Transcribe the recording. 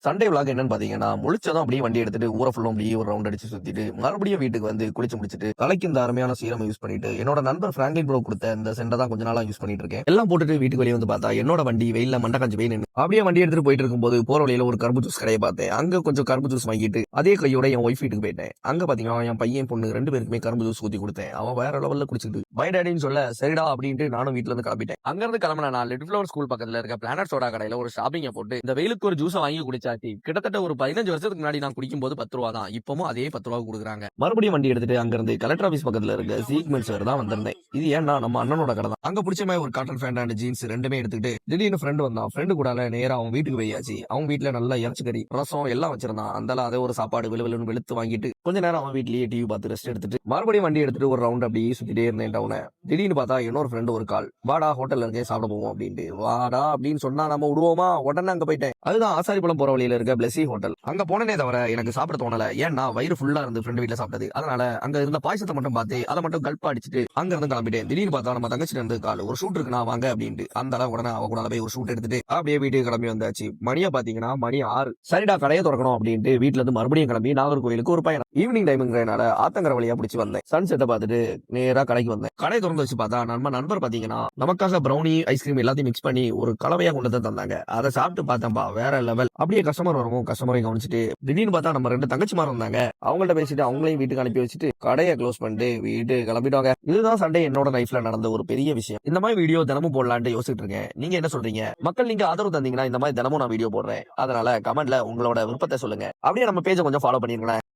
Sunday vlog என்னன்னு பாத்தீங்கன்னா, முழிச்சதும் அப்படியே வண்டி எடுத்துட்டு ஊர ஃபுல்லும் அப்படியே ஒரு ரவுண்ட் அடிச்சு சுத்திட்டு, மறுபடியும் வீட்டுக்கு வந்து குளிச்சு முடிச்சுட்டு, தலைக்கு இந்த அருமையான சீரம் யூஸ் பண்ணிட்டு, என்னோட நண்பர் பிராங்க்லின் ப்ரோ குடுத்த இந்த சென்ட தான் கொஞ்ச நாளா யூஸ் பண்ணிட்டு இருக்கேன். எல்லாம் போட்டுட்டு வீட்டுக்கு வெளிய வந்து பார்த்தா, என்னோட வண்டி வெயில்ல மண்ட காஞ்சு போய் நின்னு. அப்படியே வண்டி எடுத்துட்டு போயிட்டு இருக்கும்போது, போற வழியில ஒரு கரும்பு ஜூஸ் கடைய பார்த்தேன். அங்க கொஞ்சம் கரும்பு ஜூஸ் வாங்கிட்டு, அதே கையோட என் ஒய்ஃப் வீட்டுக்கு போயிட்டேன். அங்க பாத்தீங்கன்னா, என் பையன் பொண்ணு 2 பேருக்குமே கரும்பு ஜூஸ் ஊத்தி குடுத்தேன். அவன் வேற லெவல்ல குடிச்சிட்டு, பை டாடின்னு சொல்ல, சரிடா அப்படின்ட்டு நானும் வீட்ல இருந்து கிளம்பிட்டேன். அங்க இருந்து கிளம்பின நான் லிட்டில் ஃப்ளவர் ஸ்கூல் பக்கத்துல இருக்க பிளானட் சோடா கடையில ஒரு ஷாப்பிங்க போட்டு, இந்த வெயிலுக்கு ஒரு ஜூஸ வாங்கி குடிச்சாச்சு. கிட்டத்தட்ட ஒரு 15 வருஷத்துக்கு முன்னாடி நான் குடிக்கும்போது 10 ரூபா தான். இப்பவும் அதே 10 ரூபாய்க்கு குடுக்குறாங்க. மறுபடியும் வண்டி எடுத்துட்டு அங்க இருந்து கலெக்டர் ஆபீஸ் பக்கத்துல இருக்க சீக்மெண்ட்ஸ் வேற தான் வந்திருந்தேன். இது ஏன்னா நம்ம அண்ணனோட கடை தான். அங்க பிடிச்ச மாதிரி ஒரு காட்டன் பேண்ட் அண்ட் ஜீன்ஸ் ரெண்டுமே எடுத்துட்டு திடீர்னு ஃப்ரெண்ட் வந்தான். ஃப்ரெண்டு கூட நேரா அவன் வீட்டுக்கு போயாச்சு. அவன் வீட்டுல நல்லா இறச்சி கறி ரசம் எல்லாம் வச்சிருந்தான். அந்த அதே ஒரு சாப்பாடு வெளுன்னு வெளுத்து வாங்கிட்டு கொஞ்ச நேரம் அவன் வீட்லயே டிவி பார்த்து ரெஸ்ட் எடுத்துட்டு மறுபடியும் வண்டி எடுத்துட்டு ஒரு ரவுண்ட் அப்படியே சுத்திட்டே இருந்தேன் டவுனை. திடீர்னு பார்த்தா இன்னொரு ஃப்ரெண்டு ஒரு கால், வாடா ஹோட்டல்ல இருக்கே சாப்பிட போவோம் அப்படின்ட்டு. வாடா அப்படின்னு சொன்னா நம்ம விடுவோமா? உடனே அங்க போயிட்டேன். அதுதான் ஆசாரிபுரம் போற வழியில இருக்க பிளஸி ஹோட்டல். அங்க போனனே தவிர எனக்கு சாப்பிட தோணல. ஏன்னா வயிறு ஃபுல்லா இருந்து ஃப்ரெண்ட் வீட்ல சாப்பிட்டது. அதனால அங்க இருந்த பாயசத்தை மட்டும் பார்த்து அதை மட்டும் கல்பா அடிச்சுட்டு அங்க இருந்து கிளம்பிட்டேன். திடீர்னு பார்த்தா நம்ம தங்கச்சி இருந்து கால், ஒரு ஷூட் இருக்கு நான் வாங்க அப்படின்ட்டு. அந்த அளவு உடனே அவ கூட போய் ஒரு ஷூட் எடுத்துட்டு அப்படியே வீட்டுக்கு கிளம்பி வந்தாச்சு. மணியா பாத்தீங்கன்னா மணி 6. சரிடா கடையை திறக்கணும் அப்படின்ட்டு வீட்டுல இருந்து மறுபடியும் கிளம்பி நாகர்கோயிலுக்கு ஒரு பயணம். ஈவினிங் டைம்ங்கிறனால ஆத்தங்கர வழியா பிடிச்சி வந்தேன். சன் செட்டை பார்த்துட்டு நேரா கடைக்கு வந்தேன். கடை திறந்து வச்சு பார்த்தா நம்ம நண்பர் பாத்தீங்கன்னா நமக்காக பிரௌனி ஐஸ்கிரீம் எல்லாத்தையும் மிக்ஸ் பண்ணி ஒரு கலவையா கொண்டு வந்து தந்தாங்க. அதை சாப்பிட்டு பார்த்தேன்பா வேற லெவல். அப்படியே கஸ்டமர் வரவும் கஸ்டமரையும் கவனிச்சுட்டு திடீர்னு பார்த்தா நம்ம 2 தங்கச்சிமார் வந்தாங்க. அவங்கள்ட்ட பேசிட்டு அவங்களையும் வீட்டுக்கு அனுப்பி வச்சுட்டு கடையை க்ளோஸ் பண்ணிட்டு வீட்டுக்கு கிளம்பிட்டாங்க. இதுதான் சண்டே என்னோட லைஃப்ல நடந்த ஒரு பெரிய விஷயம். இந்த மாதிரி வீடியோ தினமும் போடலான்ட்டு யோசிச்சுட்டு இருக்கேன். நீங்க என்ன சொல்றீங்க? மக்கள் நீங்க ஆதரவு தந்தீங்கன்னா இந்த மாதிரி தினமும் நான் வீடியோ போடுறேன். அதனால கமெண்ட்ல உங்களோட விருப்பத்தை சொல்லுங்க. அப்படியே நம்ம பேஜை கொஞ்சம் ஃபாலோ பண்ணிருங்களேன்.